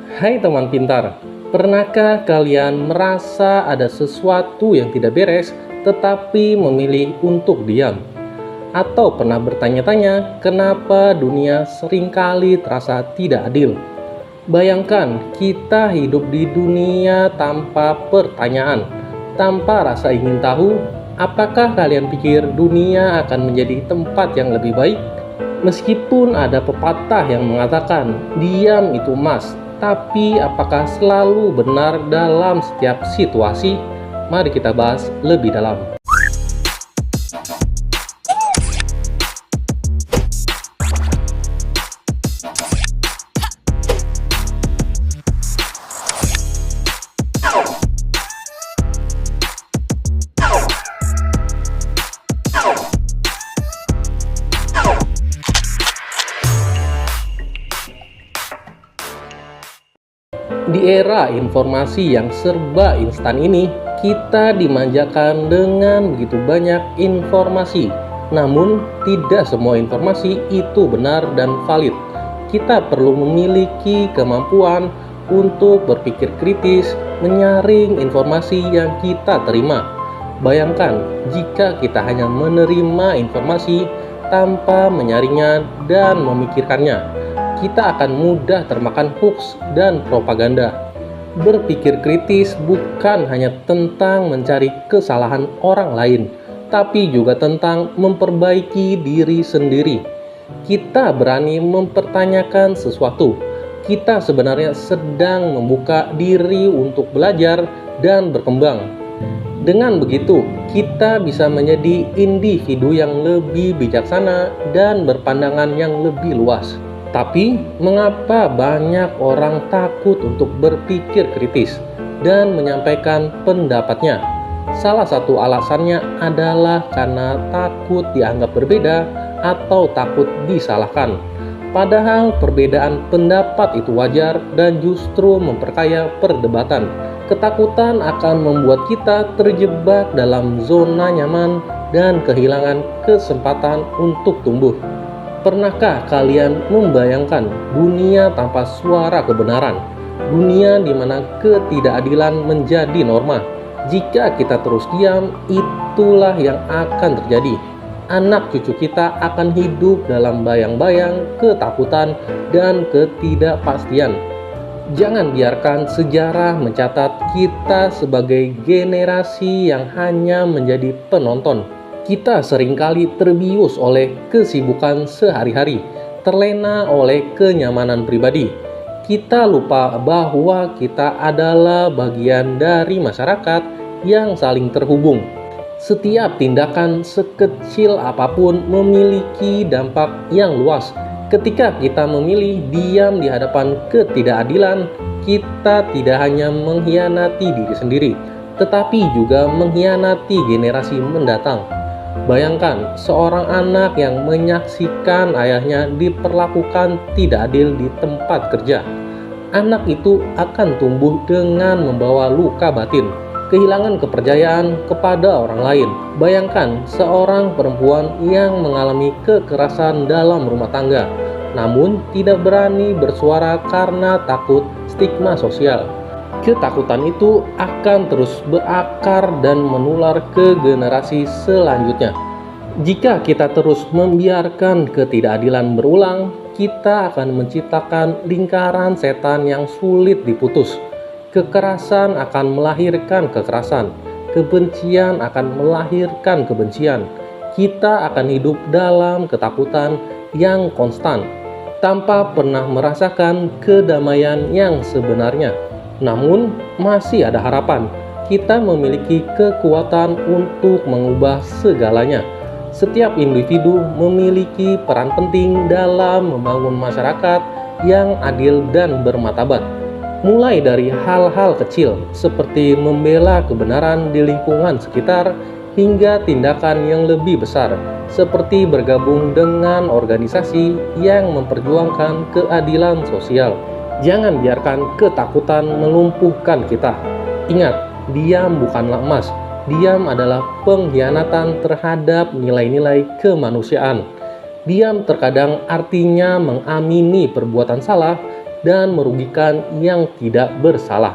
Hai teman pintar, pernahkah kalian merasa ada sesuatu yang tidak beres tetapi memilih untuk diam? Atau pernah bertanya-tanya kenapa dunia seringkali terasa tidak adil? Bayangkan kita hidup di dunia tanpa pertanyaan, tanpa rasa ingin tahu. Apakah kalian pikir dunia akan menjadi tempat yang lebih baik? Meskipun ada pepatah yang mengatakan diam itu emas, tapi apakah selalu benar dalam setiap situasi? Mari kita bahas lebih dalam. Di era informasi yang serba instan ini, kita dimanjakan dengan begitu banyak informasi. Namun, tidak semua informasi itu benar dan valid. Kita perlu memiliki kemampuan untuk berpikir kritis, menyaring informasi yang kita terima. Bayangkan jika kita hanya menerima informasi tanpa menyaringnya dan memikirkannya, kita akan mudah termakan hoax dan propaganda. Berpikir kritis bukan hanya tentang mencari kesalahan orang lain, tapi juga tentang memperbaiki diri sendiri. Kita berani mempertanyakan sesuatu. Kita sebenarnya sedang membuka diri untuk belajar dan berkembang. Dengan begitu, kita bisa menjadi individu yang lebih bijaksana dan berpandangan yang lebih luas. Tapi, mengapa banyak orang takut untuk berpikir kritis dan menyampaikan pendapatnya? Salah satu alasannya adalah karena takut dianggap berbeda atau takut disalahkan. Padahal perbedaan pendapat itu wajar dan justru memperkaya perdebatan. Ketakutan akan membuat kita terjebak dalam zona nyaman dan kehilangan kesempatan untuk tumbuh. Pernahkah kalian membayangkan dunia tanpa suara kebenaran? Dunia di mana ketidakadilan menjadi norma. Jika kita terus diam, itulah yang akan terjadi. Anak cucu kita akan hidup dalam bayang-bayang, ketakutan, dan ketidakpastian. Jangan biarkan sejarah mencatat kita sebagai generasi yang hanya menjadi penonton. Kita seringkali terbius oleh kesibukan sehari-hari, terlena oleh kenyamanan pribadi. Kita lupa bahwa kita adalah bagian dari masyarakat yang saling terhubung. Setiap tindakan sekecil apapun memiliki dampak yang luas. Ketika kita memilih diam di hadapan ketidakadilan, kita tidak hanya mengkhianati diri sendiri, tetapi juga mengkhianati generasi mendatang. Bayangkan seorang anak yang menyaksikan ayahnya diperlakukan tidak adil di tempat kerja. Anak itu akan tumbuh dengan membawa luka batin, kehilangan kepercayaan kepada orang lain. Bayangkan seorang perempuan yang mengalami kekerasan dalam rumah tangga, namun tidak berani bersuara karena takut stigma sosial. Ketakutan itu akan terus berakar dan menular ke generasi selanjutnya. Jika kita terus membiarkan ketidakadilan berulang, kita akan menciptakan lingkaran setan yang sulit diputus. Kekerasan akan melahirkan kekerasan, kebencian akan melahirkan kebencian. Kita akan hidup dalam ketakutan yang konstan, tanpa pernah merasakan kedamaian yang sebenarnya. Namun, masih ada harapan. Kita memiliki kekuatan untuk mengubah segalanya. Setiap individu memiliki peran penting dalam membangun masyarakat yang adil dan bermartabat. Mulai dari hal-hal kecil seperti membela kebenaran di lingkungan sekitar, hingga tindakan yang lebih besar seperti bergabung dengan organisasi yang memperjuangkan keadilan sosial. Jangan biarkan ketakutan melumpuhkan kita. Ingat, diam bukanlah emas. Diam adalah pengkhianatan terhadap nilai-nilai kemanusiaan. Diam terkadang artinya mengamini perbuatan salah, dan merugikan yang tidak bersalah.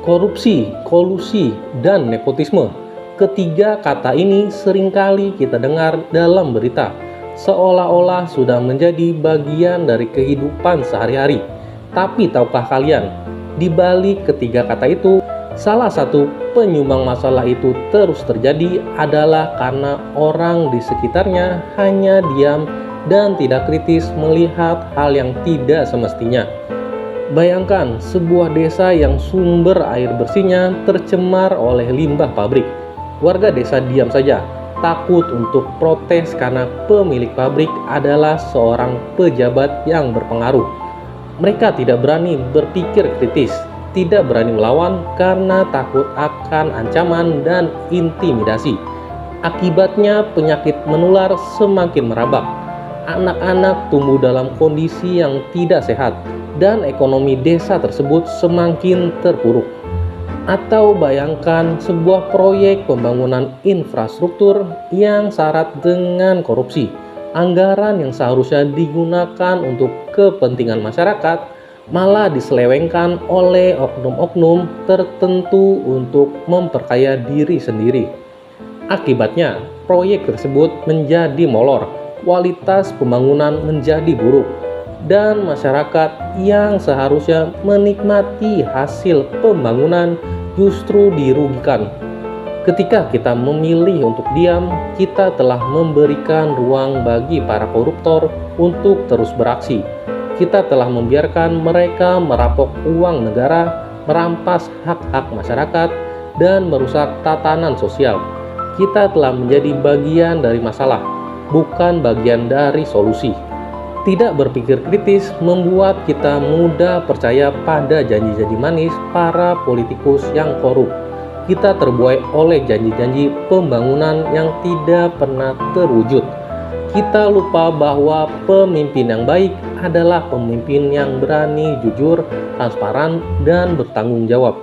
Korupsi, kolusi, dan nepotisme. Ketiga kata ini seringkali kita dengar dalam berita, seolah-olah sudah menjadi bagian dari kehidupan sehari-hari. Tapi tahukah kalian, di balik ketiga kata itu, salah satu penyumbang masalah itu terus terjadi adalah karena orang di sekitarnya hanya diam dan tidak kritis melihat hal yang tidak semestinya. Bayangkan sebuah desa yang sumber air bersihnya tercemar oleh limbah pabrik. Warga desa diam saja, takut untuk protes karena pemilik pabrik adalah seorang pejabat yang berpengaruh. Mereka tidak berani berpikir kritis, tidak berani melawan karena takut akan ancaman dan intimidasi. Akibatnya penyakit menular semakin merabak. Anak-anak tumbuh dalam kondisi yang tidak sehat dan ekonomi desa tersebut semakin terpuruk. Atau bayangkan sebuah proyek pembangunan infrastruktur yang syarat dengan korupsi. Anggaran yang seharusnya digunakan untuk kepentingan masyarakat malah diselewengkan oleh oknum-oknum tertentu untuk memperkaya diri sendiri. Akibatnya, proyek tersebut menjadi molor, kualitas pembangunan menjadi buruk, dan masyarakat yang seharusnya menikmati hasil pembangunan justru dirugikan. Ketika kita memilih untuk diam, kita telah memberikan ruang bagi para koruptor untuk terus beraksi. Kita telah membiarkan mereka merampok uang negara, merampas hak-hak masyarakat, dan merusak tatanan sosial. Kita telah menjadi bagian dari masalah, bukan bagian dari solusi. Tidak berpikir kritis membuat kita mudah percaya pada janji-janji manis para politikus yang korup. Kita terbuai oleh janji-janji pembangunan yang tidak pernah terwujud. Kita lupa bahwa pemimpin yang baik adalah pemimpin yang berani, jujur, transparan, dan bertanggung jawab.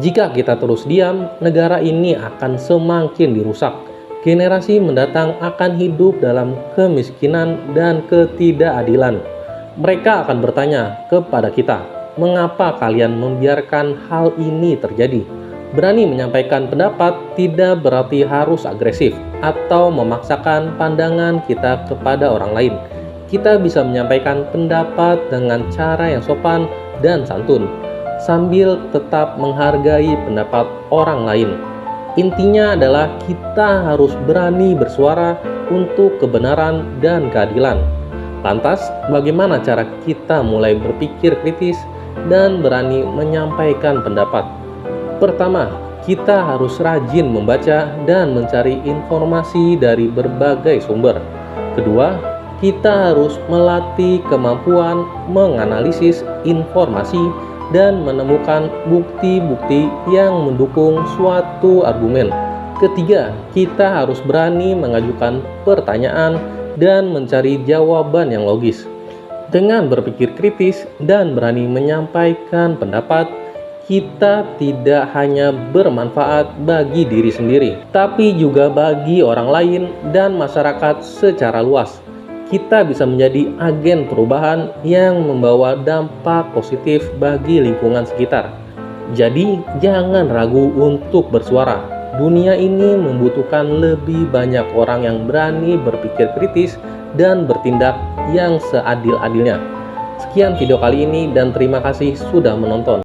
Jika kita terus diam, negara ini akan semakin dirusak. Generasi mendatang akan hidup dalam kemiskinan dan ketidakadilan. Mereka akan bertanya kepada kita, mengapa kalian membiarkan hal ini terjadi? Berani menyampaikan pendapat tidak berarti harus agresif atau memaksakan pandangan kita kepada orang lain. Kita bisa menyampaikan pendapat dengan cara yang sopan dan santun, sambil tetap menghargai pendapat orang lain. Intinya adalah kita harus berani bersuara untuk kebenaran dan keadilan. Lantas, bagaimana cara kita mulai berpikir kritis dan berani menyampaikan pendapat? Pertama, kita harus rajin membaca dan mencari informasi dari berbagai sumber. Kedua, kita harus melatih kemampuan menganalisis informasi dan menemukan bukti-bukti yang mendukung suatu argumen. Ketiga, kita harus berani mengajukan pertanyaan dan mencari jawaban yang logis. Dengan berpikir kritis dan berani menyampaikan pendapat, kita tidak hanya bermanfaat bagi diri sendiri, tapi juga bagi orang lain dan masyarakat secara luas. Kita bisa menjadi agen perubahan yang membawa dampak positif bagi lingkungan sekitar. Jadi, jangan ragu untuk bersuara. Dunia ini membutuhkan lebih banyak orang yang berani berpikir kritis dan bertindak yang seadil-adilnya. Sekian video kali ini dan terima kasih sudah menonton.